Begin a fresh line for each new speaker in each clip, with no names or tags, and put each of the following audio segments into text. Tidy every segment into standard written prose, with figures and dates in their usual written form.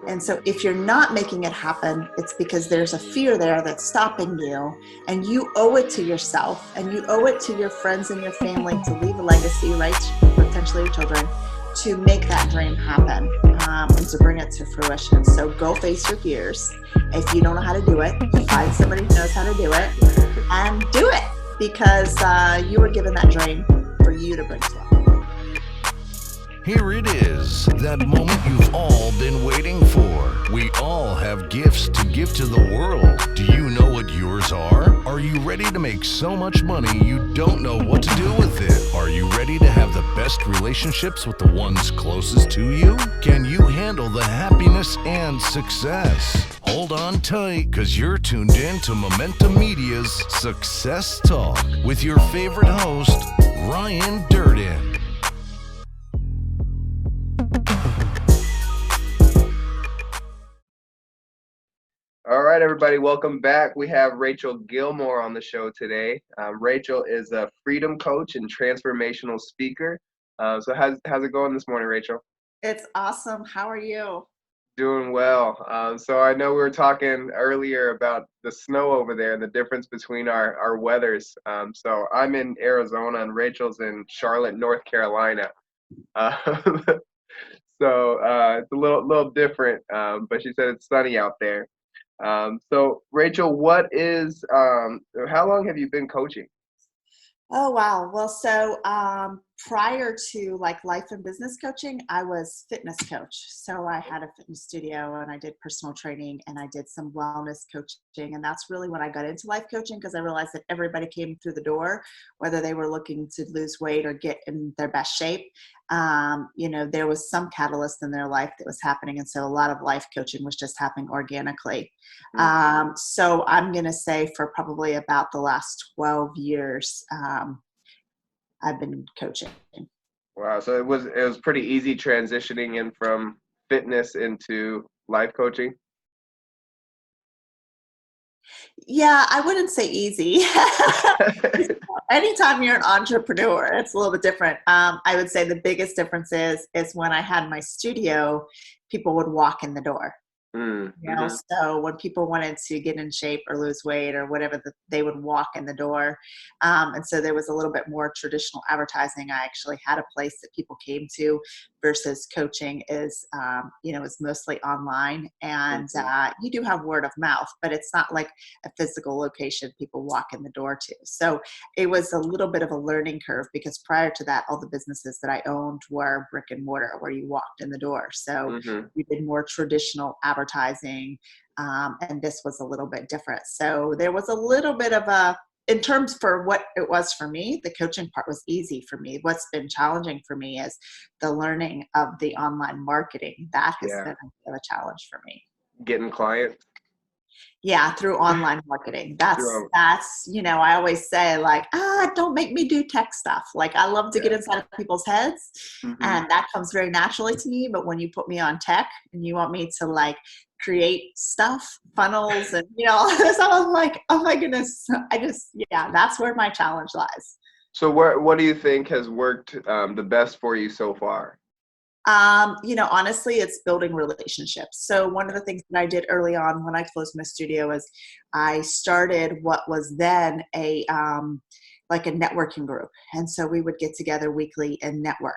And so if you're not making it happen, it's because there's a fear there that's stopping you, and you owe it to yourself and you owe it to your friends and your family to leave a legacy, right? Potentially your children, to make that dream happen, and to bring it to fruition. So go face your fears. If you don't know how to do it, find somebody who knows how to do it and do it, because you were given that dream for you to bring to life.
Here it is, that moment you've all been waiting for. We all have gifts to give to the world. Do you know what yours are? Are you ready to make so much money you don't know what to do with it? Are you ready to have the best relationships with the ones closest to you? Can you handle the happiness and success? Hold on tight, because you're tuned in to Momentum Media's Success Talk with your favorite host, Ryan Durden.
All right, everybody, welcome back. We have Rachel Gilmore on the show today. Rachel is a freedom coach and transformational speaker. So how's it going this morning, Rachel?
It's awesome. How are you?
Doing well. So I know we were talking earlier about the snow over there and the difference between our weathers. So I'm in Arizona and Rachel's in Charlotte, North Carolina. Uh, so it's a little different, but she said it's sunny out there. So Rachel, how long have you been coaching?
Oh, wow. Well, so prior to like life and business coaching, I was fitness coach. So I had a fitness studio and I did personal training and I did some wellness coaching. And that's really when I got into life coaching, because I realized that everybody came through the door, whether they were looking to lose weight or get in their best shape. There was some catalyst in their life that was happening. And so a lot of life coaching was just happening organically. So I'm going to say for probably about the last 12 years, I've been coaching.
Wow. So it was pretty easy transitioning in from fitness into life coaching.
Yeah, I wouldn't say easy. Anytime you're an entrepreneur, it's a little bit different. I would say the biggest difference is when I had my studio, people would walk in the door.
Mm-hmm.
So when people wanted to get in shape or lose weight or whatever, they would walk in the door. And so there was a little bit more traditional advertising. I actually had a place that people came to, versus coaching is mostly online. And you do have word of mouth, but it's not like a physical location people walk in the door to. So it was a little bit of a learning curve, because prior to that, all the businesses that I owned were brick and mortar, where you walked in the door. So we did more traditional advertising, and this was a little bit different. So there was a little bit of in terms for what it was for me, the coaching part was easy for me. What's been challenging for me is the learning of the online marketing. That has been a challenge for me.
Getting clients.
Yeah, through online marketing. That's, I always say, like, don't make me do tech stuff. Like, I love to get inside of people's heads, and that comes very naturally to me. But when you put me on tech and you want me to like create stuff, funnels, and so I'm like, oh my goodness, that's where my challenge lies.
So what do you think has worked the best for you so far?
Honestly, it's building relationships. So one of the things that I did early on when I closed my studio is I started what was then a networking group. And so we would get together weekly and network,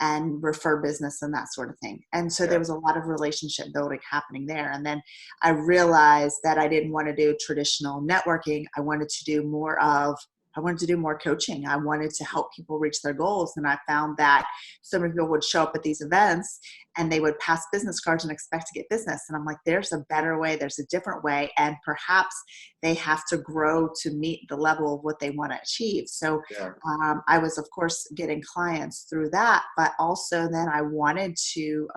and refer business and that sort of thing. And so there was a lot of relationship building happening there. And then I realized that I didn't want to do traditional networking. I wanted to do more coaching. I wanted to help people reach their goals. And I found that so many people would show up at these events and they would pass business cards and expect to get business. And I'm like, there's a better way. There's a different way. And perhaps they have to grow to meet the level of what they want to achieve. So I was, of course, getting clients through that, but also then I wanted to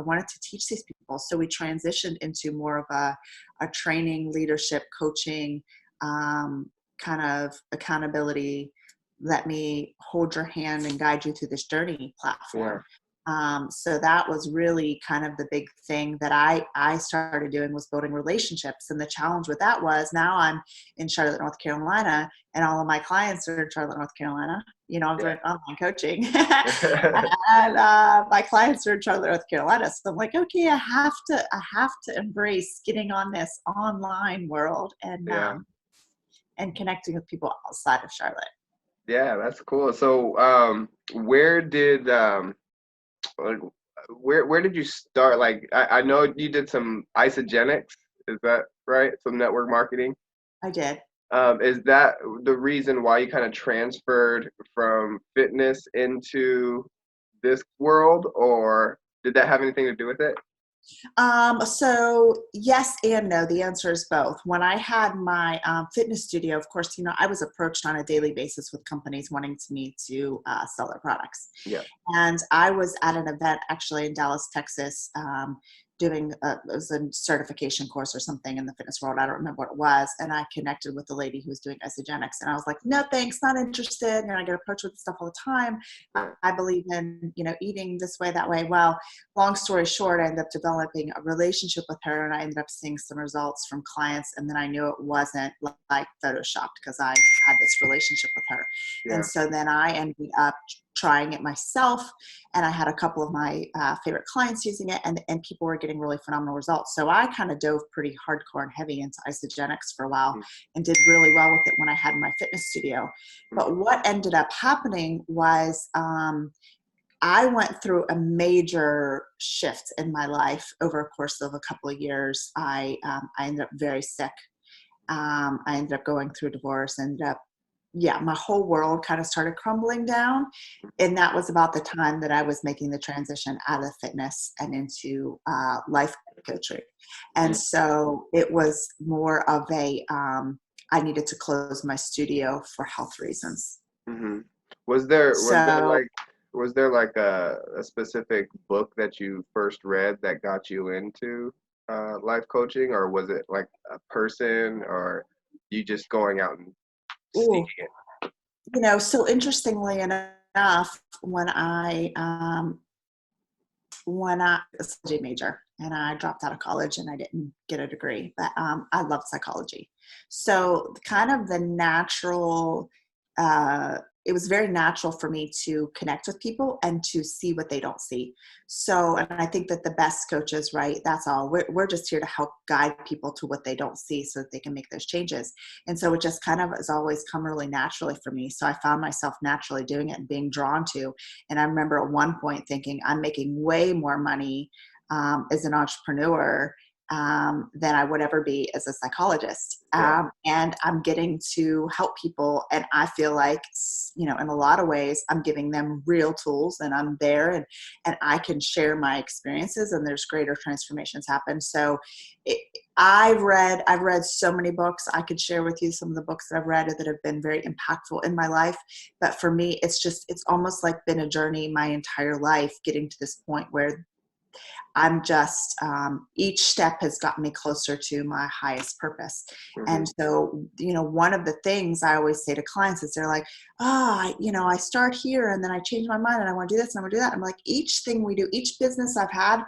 teach these people. So we transitioned into more of a training, leadership, coaching, kind of accountability, let me hold your hand and guide you through this journey platform. So that was really kind of the big thing that I started doing, was building relationships. And the challenge with that was, now I'm in Charlotte, North Carolina, and all of my clients are in Charlotte, North Carolina. I'm doing online coaching and my clients are in Charlotte, North Carolina. So I'm like, okay, I have to embrace getting on this online world and connecting with people outside of Charlotte.
Yeah, that's cool. So, where did like, where did you start? Like, I know you did some Isagenix, is that right? Some network marketing.
I did.
Is that the reason why you kind of transferred from fitness into this world, or did that have anything to do with it?
So yes and no. The answer is both. When I had my fitness studio, of course, I was approached on a daily basis with companies wanting me to sell their products.
Yeah.
And I was at an event actually in Dallas, Texas, doing it was a certification course or something in the fitness world. I don't remember what it was. And I connected with the lady who was doing Isagenix. And I was like, no, thanks, not interested. And I get approached with stuff all the time. I believe in, eating this way, that way. Well, long story short, I ended up developing a relationship with her, and I ended up seeing some results from clients. And then I knew it wasn't like Photoshopped, because I had this relationship with her.
Yeah.
And so then I ended up trying it myself, and I had a couple of my favorite clients using it, and people were getting really phenomenal results. So I kind of dove pretty hardcore and heavy into Isagenix for a while and did really well with it when I had my fitness studio. But what ended up happening was I went through a major shift in my life over a course of a couple of years. I ended up very sick. I ended up going through a divorce, my whole world kind of started crumbling down. And that was about the time that I was making the transition out of fitness and into life coaching. And so it was more of I needed to close my studio for health reasons.
Mm-hmm. Was there like a specific book that you first read that got you into life coaching, or was it like a person, or you just going out and seeking it?
So interestingly enough, when I was a psychology major, and I dropped out of college and I didn't get a degree, but I loved psychology. So kind of the natural, it was very natural for me to connect with people and to see what they don't see. So, and I think that the best coaches, right, that's all. We're just here to help guide people to what they don't see so that they can make those changes. And so it just kind of has always come really naturally for me. So I found myself naturally doing it and being drawn to. And I remember at one point thinking, I'm making way more money as an entrepreneur than I would ever be as a psychologist. And I'm getting to help people. And I feel like, in a lot of ways, I'm giving them real tools, and I'm there and I can share my experiences, and there's greater transformations happen. So I've read so many books. I could share with you some of the books that I've read that have been very impactful in my life. But for me, it's almost like been a journey my entire life, getting to this point where I'm just, each step has gotten me closer to my highest purpose. Mm-hmm. And so, one of the things I always say to clients is they're like, I start here and then I change my mind and I want to do this and I want to do that. I'm like, each thing we do, each business I've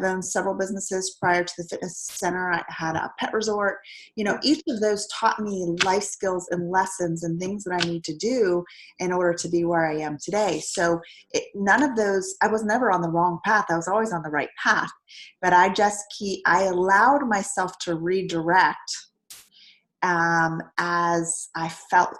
owned several businesses prior to the fitness center. I had a pet resort, each of those taught me life skills and lessons and things that I need to do in order to be where I am today. So none of those, I was never on the wrong path. I was always on the right path. But I allowed myself to redirect as I felt.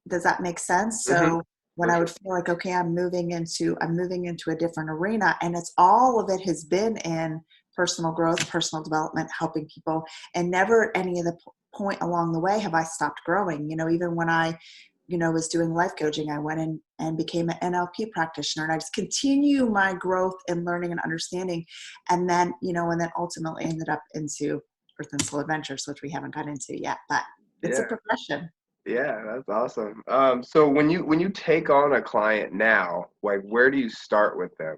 Does that make sense?
Mm-hmm.
So when I would feel like, okay, I'm moving into a different arena, and all of it has been in personal growth, personal development, helping people, and never at any of the point along the way have I stopped growing. Even when I was doing life coaching, I went in and became an NLP practitioner, and I just continue my growth and learning and understanding. And then, and then ultimately ended up into Earth and Soul Adventures, which we haven't got into yet, but it's a progression.
Yeah, that's awesome. So when you take on a client now, like, where do you start with them?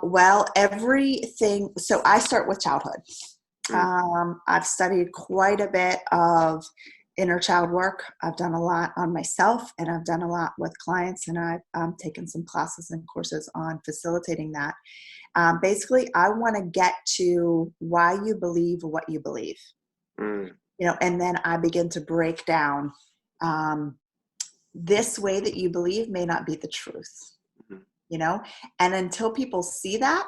Well, everything. So I start with childhood. I've studied quite a bit of inner child work. I've done a lot on myself, and I've done a lot with clients, and I've taken some classes and courses on facilitating that. Basically, I want to get to why you believe what you believe,
Mm.
and then I begin to break down this way that you believe may not be the truth, and until people see that,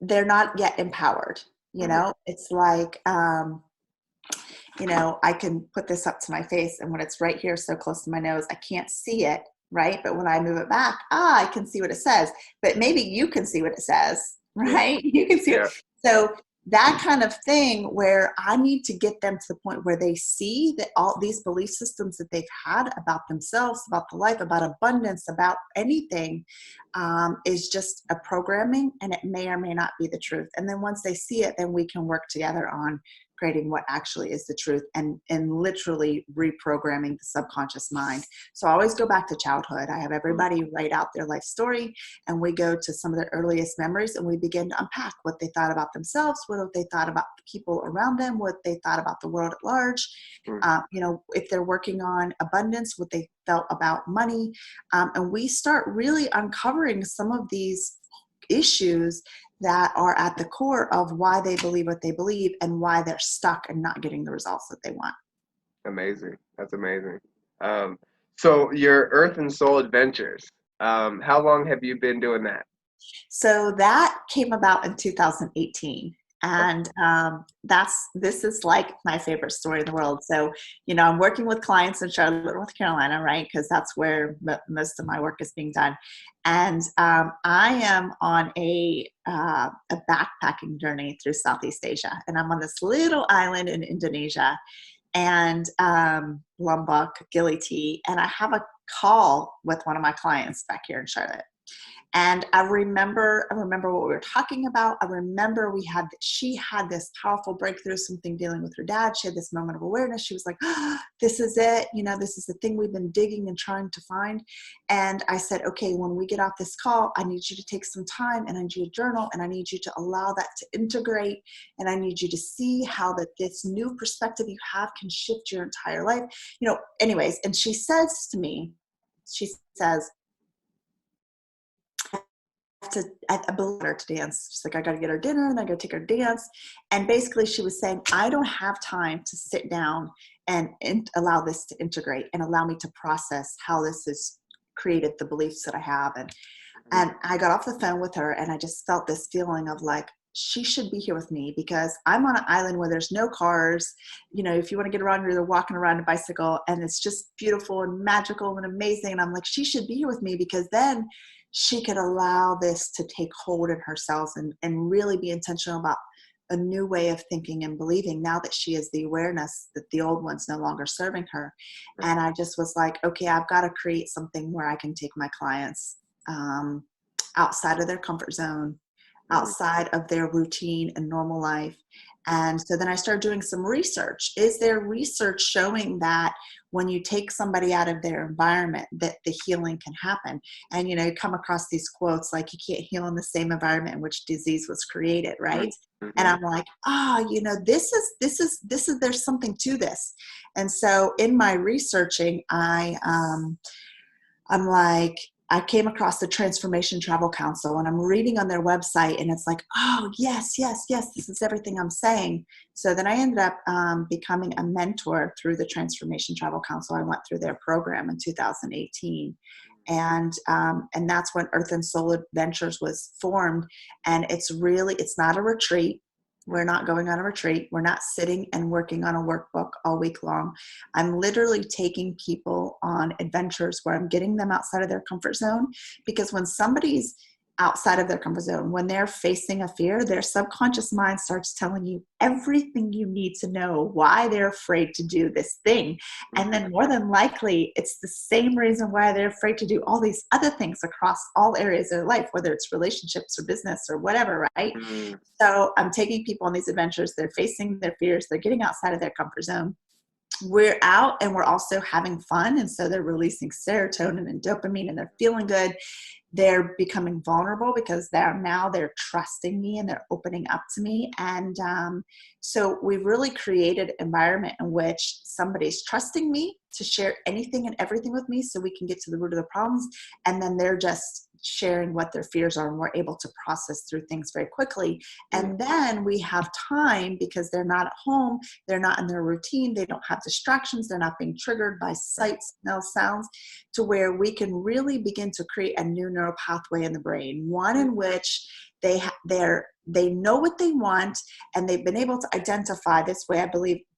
they're not yet empowered. It's like, I can put this up to my face, and when it's right here so close to my nose, I can't see it, right? But when I move it back, I can see what it says. But maybe you can see what it says, right?
Yeah.
You can see
Yeah.
it. So that kind of thing, where I need to get them to the point where they see that all these belief systems that they've had about themselves, about the life, about abundance, about anything, is just a programming, and it may or may not be the truth. And then once they see it, then we can work together on creating what actually is the truth, and literally reprogramming the subconscious mind. So I always go back to childhood. I have everybody write out their life story, and we go to some of their earliest memories, and we begin to unpack what they thought about themselves, what they thought about the people around them, what they thought about the world at large. If they're working on abundance, what they felt about money. And we start really uncovering some of these issues that are at the core of why they believe what they believe, and why they're stuck and not getting the results that they want.
Amazing. That's amazing. So your Earth and Soul Adventures, how long have you been doing that?
So that came about in 2018. And this is like my favorite story in the world. So, I'm working with clients in Charlotte, North Carolina, right? Because that's where most of my work is being done. And I am on a backpacking journey through Southeast Asia. And I'm on this little island in Indonesia, and Lombok, Gili. And I have a call with one of my clients back here in Charlotte. And I remember what we were talking about. I remember she had this powerful breakthrough, something dealing with her dad. She had this moment of awareness. She was like, this is it. This is the thing we've been digging and trying to find. And I said, okay, when we get off this call, I need you to take some time, and I need you to journal, and I need you to allow that to integrate. And I need you to see how this new perspective you have can shift your entire life. Anyways. And she says to me, I believe her to dance. She's like, I got to get her dinner, and I got to take her to dance. And basically she was saying, I don't have time to sit down and allow this to integrate and allow me to process how this has created the beliefs that I have. And I got off the phone with her, and I just felt this feeling of like, she should be here with me, because I'm on an island where there's no cars. If you want to get around, you're either walking around a bicycle, and it's just beautiful and magical and amazing. And I'm like, she should be here with me, because then she could allow this to take hold in herself and really be intentional about a new way of thinking and believing, now that she has the awareness that the old one's no longer serving her. And I just was like, okay, I've got to create something where I can take my clients outside of their comfort zone, outside of their routine and normal life. And so then I started doing some research. Is there research showing that when you take somebody out of their environment, that the healing can happen? And, you come across these quotes like, you can't heal in the same environment in which disease was created, right? Mm-hmm. And I'm like, there's something to this. And so in my researching, I'm like, I came across the Transformation Travel Council, and I'm reading on their website, and it's like, oh, yes, this is everything I'm saying. So then I ended up becoming a mentor through the Transformation Travel Council. I went through their program in 2018. And that's when Earth and Soul Adventures was formed. And it's not a retreat. We're not going on a retreat. We're not sitting and working on a workbook all week long. I'm literally taking people on adventures where I'm getting them outside of their comfort zone, because when somebody's outside of their comfort zone, when they're facing a fear, their subconscious mind starts telling you everything you need to know why they're afraid to do this thing. And then more than likely, it's the same reason why they're afraid to do all these other things across all areas of their life, whether it's relationships or business or whatever, right? Mm-hmm. So I'm taking people on these adventures. They're facing their fears. They're getting outside of their comfort zone. We're out, and we're also having fun. And so they're releasing serotonin and dopamine, and they're feeling good. they're becoming vulnerable because they're trusting me and they're opening up to me. And so we've really created an environment in which somebody's trusting me to share anything and everything with me so we can get to the root of the problems. And then they're just sharing what their fears are, and we're able to process through things very quickly. And then we have time because they're not at home, they're not in their routine, they don't have distractions, they're not being triggered by sights, smells, sounds, to where we can really begin to create a new neural pathway in the brain, one in which they know what they want, and they've been able to identify this way. I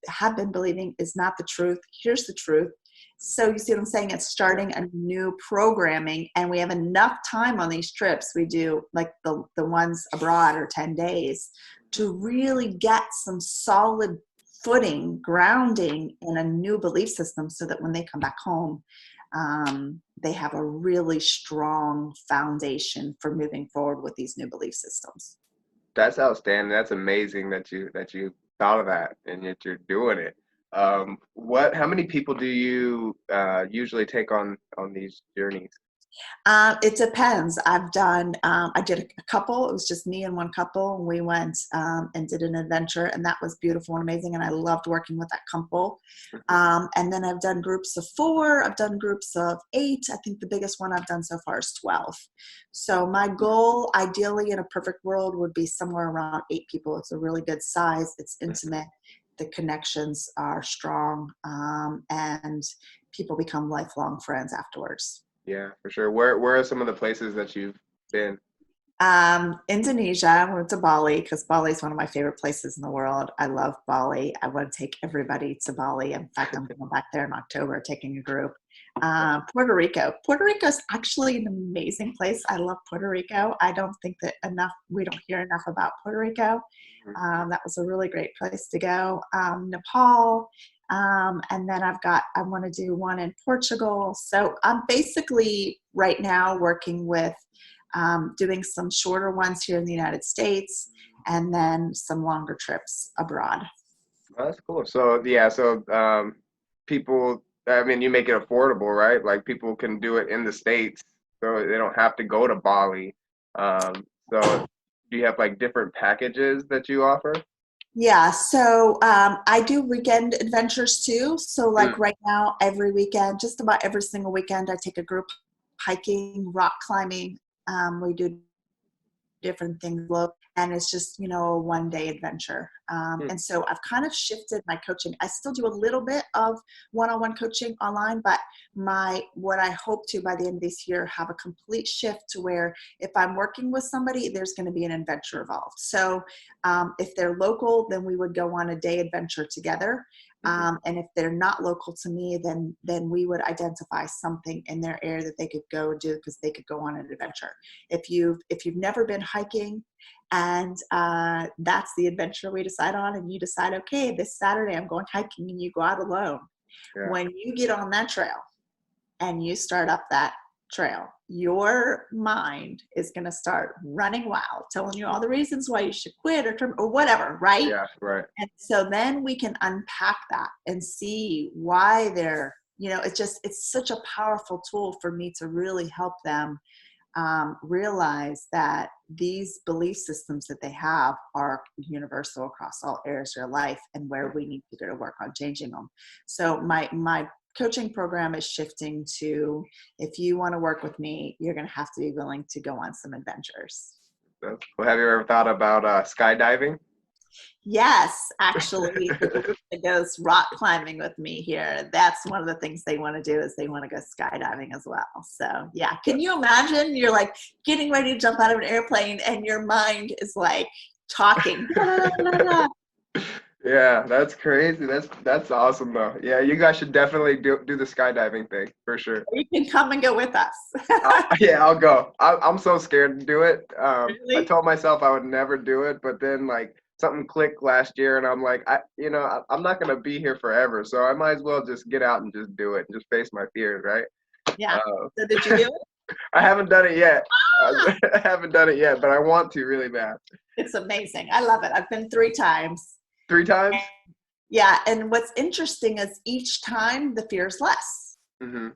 have been believing is not the truth. Here's the truth. So you see what I'm saying? It's starting a new programming, and we have enough time on these trips. We do like the ones abroad are 10 days to really get some solid footing, grounding in a new belief system so that when they come back home, they have a really strong foundation for moving forward with these new belief systems.
That's outstanding. That's amazing that you thought of that and yet you're doing it. How many people do you usually take on these journeys?
It depends. I did a couple. It was just me and one couple. And we went and did an adventure, and that was beautiful and amazing. And I loved working with that couple. And then I've done groups of 4. I've done groups of 8. I think the biggest one I've done so far is 12. So my goal, ideally in a perfect world, would be somewhere around 8 people. It's a really good size. It's intimate. The connections are strong, and people become lifelong friends afterwards.
Yeah, for sure. Where are some of the places that you've been?
Indonesia. I went to Bali because Bali is one of my favorite places in the world. I love Bali. I want to take everybody to Bali. In fact, I'm going back there in October, taking a group. Puerto Rico. Puerto Rico is actually an amazing place. I love Puerto Rico. I don't think that we don't hear enough about Puerto Rico. That was a really great place to go. Nepal. And then I want to do one in Portugal. So I'm basically right now working with doing some shorter ones here in the United States, and then some longer trips abroad.
That's cool. So yeah, people, I mean, you make it affordable, right? Like people can do it in the States, so they don't have to go to Bali. So do you have like different packages that you offer?
Yeah, so I do weekend adventures too. So like right now, every weekend, just about every single weekend, I take a group hiking, rock climbing. We do different things, and it's just, a one-day adventure. And so I've kind of shifted my coaching. I still do a little bit of one-on-one coaching online, but what I hope to by the end of this year have a complete shift to where if I'm working with somebody, there's going to be an adventure involved. So if they're local, then we would go on a day adventure together. And if they're not local to me, then we would identify something in their area that they could go do, because they could go on an adventure. If you've never been hiking, and that's the adventure we decide on, and you decide, okay, this Saturday I'm going hiking, and you go out alone. Yeah. When you get on that trail and you start up that trail, your mind is going to start running wild, telling you all the reasons why you should quit or whatever, right?
Yeah, right.
And so then we can unpack that and see why they're, it's such a powerful tool for me to really help them realize that these belief systems that they have are universal across all areas of your life, and where we need to go to work on changing them. So my coaching program is shifting to, if you want to work with me, you're going to have to be willing to go on some adventures.
Well, have you ever thought about skydiving?
Yes, actually, the group that goes rock climbing with me here, that's one of the things they want to do, is they want to go skydiving as well. So yeah, can you imagine? You're like getting ready to jump out of an airplane and your mind is like talking. Blah, blah, blah.
Yeah, that's crazy. That's awesome though. Yeah, you guys should definitely do the skydiving thing for sure.
You can come and go with us.
Yeah, I'll go. I'm so scared to do it.
Really?
I told myself I would never do it, but then like something clicked last year, and I'm like, I'm not gonna be here forever, so I might as well just get out and just do it and just face my fears, right?
Yeah. So did you do it?
I haven't done it yet. I haven't done it yet, but I want to really bad.
It's amazing. I love it. I've been 3 times.
3 times?
Yeah, and what's interesting is each time the fear is less.
Mm-hmm.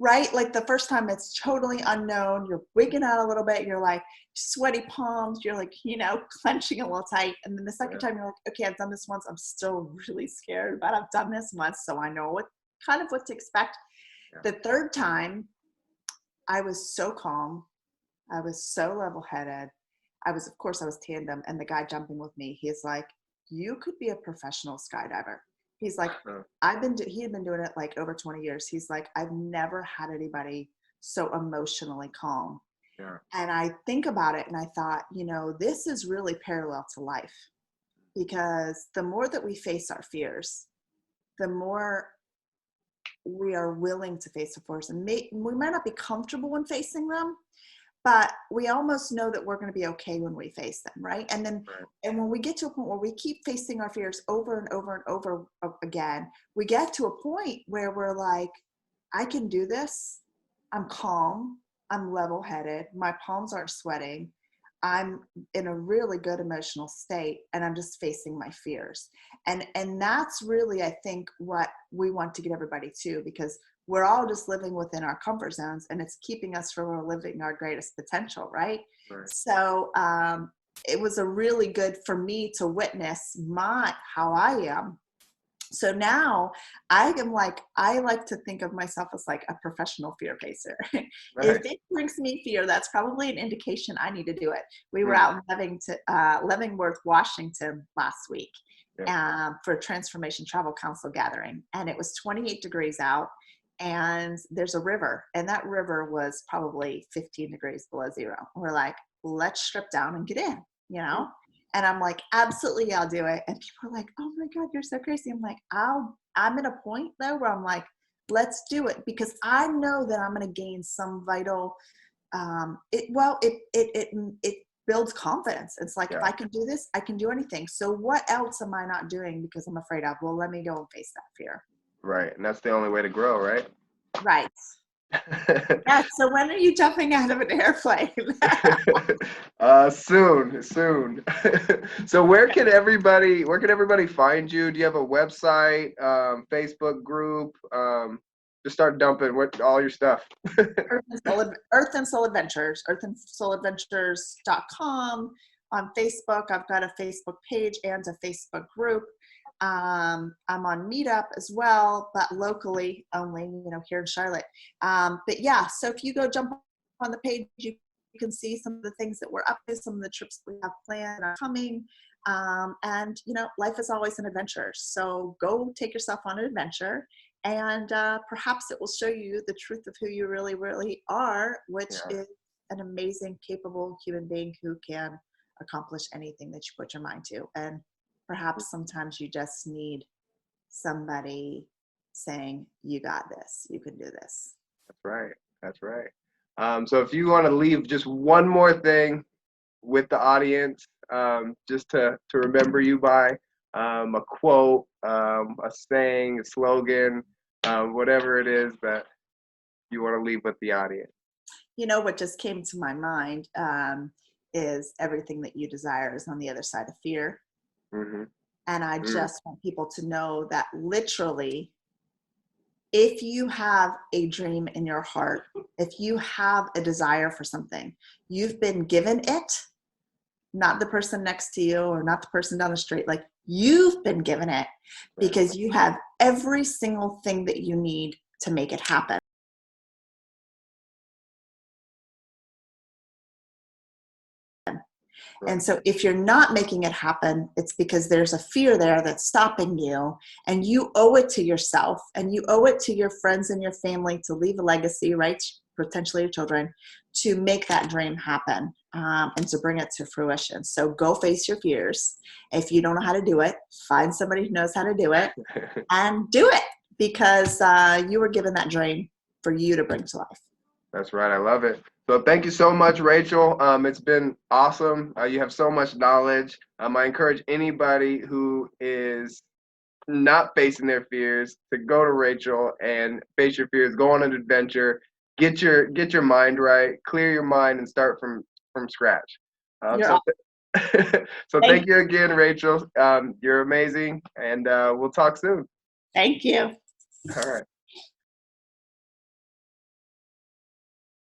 right? Like the first time it's totally unknown. You're wigging out a little bit. You're like sweaty palms. You're like, clenching a little tight. And then the second time you're like, okay, I've done this once. I'm still really scared, but I've done this once. So I know what to expect.
Yeah.
The third time I was so calm. I was so level-headed. I was tandem, and the guy jumping with me, he's like, you could be a professional skydiver. He's like, he had been doing it like over 20 years. He's like, I've never had anybody so emotionally calm.
Yeah.
And I think about it and I thought, this is really parallel to life, because the more that we face our fears, the more we are willing to face the fears. And we might not be comfortable when facing them, but we almost know that we're going to be okay when we face them, right? And then, and when we get to a point where we keep facing our fears over and over and over again, we get to a point where we're like, I can do this. I'm calm. I'm level-headed. My palms aren't sweating. I'm in a really good emotional state, and I'm just facing my fears. And that's really, I think, what we want to get everybody to, because we're all just living within our comfort zones, and it's keeping us from living our greatest potential, right? So it was a really good for me to witness how I am. So now I like to think of myself as like a professional fear facer. If it brings me fear, that's probably an indication I need to do it. We were out in Leavenworth, Washington last week for a Transformation Travel Council gathering. And it was 28 degrees out. And there's a river, and that river was probably 15 degrees below zero. We're like, let's strip down and get in, And I'm like, absolutely, I'll do it. And people are like, oh my God, you're so crazy. I'm like, I'm at a point though where I'm like, let's do it, because I know that I'm going to gain some vital, it builds confidence. It's like, if I can do this, I can do anything. So what else am I not doing because I'm afraid of? Well, let me go and face that fear.
Right. And that's the only way to grow, right?
Right. Yeah. So when are you jumping out of an airplane?
Soon. So where can everybody find you? Do you have a website, Facebook group? Just start dumping all your stuff.
Earth and Soul Adventures, earthandsouladventures.com. On Facebook, I've got a Facebook page and a Facebook group. I'm on Meetup as well, but locally only, here in Charlotte. But yeah, so if you go jump on the page, you can see some of the things that we're up to, some of the trips we have planned are coming. And life is always an adventure. So go take yourself on an adventure, and perhaps it will show you the truth of who you really, really are, which is an amazing, capable human being who can accomplish anything that you put your mind to. And perhaps sometimes you just need somebody saying, you got this, you can do this.
That's right. So if you want to leave just one more thing with the audience, just to remember you by, a quote, a saying, a slogan, whatever it is that you want to leave with the audience.
What just came to my mind is everything that you desire is on the other side of fear. Mm-hmm. And I just want people to know that literally, if you have a dream in your heart, if you have a desire for something, you've been given it, not the person next to you or not the person down the street. Like, you've been given it because you have every single thing that you need to make it happen. And so if you're not making it happen, it's because there's a fear there that's stopping you, and you owe it to yourself, and you owe it to your friends and your family to leave a legacy, right? Potentially your children, to make that dream happen, and to bring it to fruition. So go face your fears. If you don't know how to do it, find somebody who knows how to do it and do it, because you were given that dream for you to bring to life.
That's right. I love it. So thank you so much, Rachel. It's been awesome. You have so much knowledge. I encourage anybody who is not facing their fears to go to Rachel and face your fears. Go on an adventure. Get your mind right. Clear your mind and start from scratch. So thank you again, Rachel. You're amazing, and we'll talk soon.
Thank you.
All right.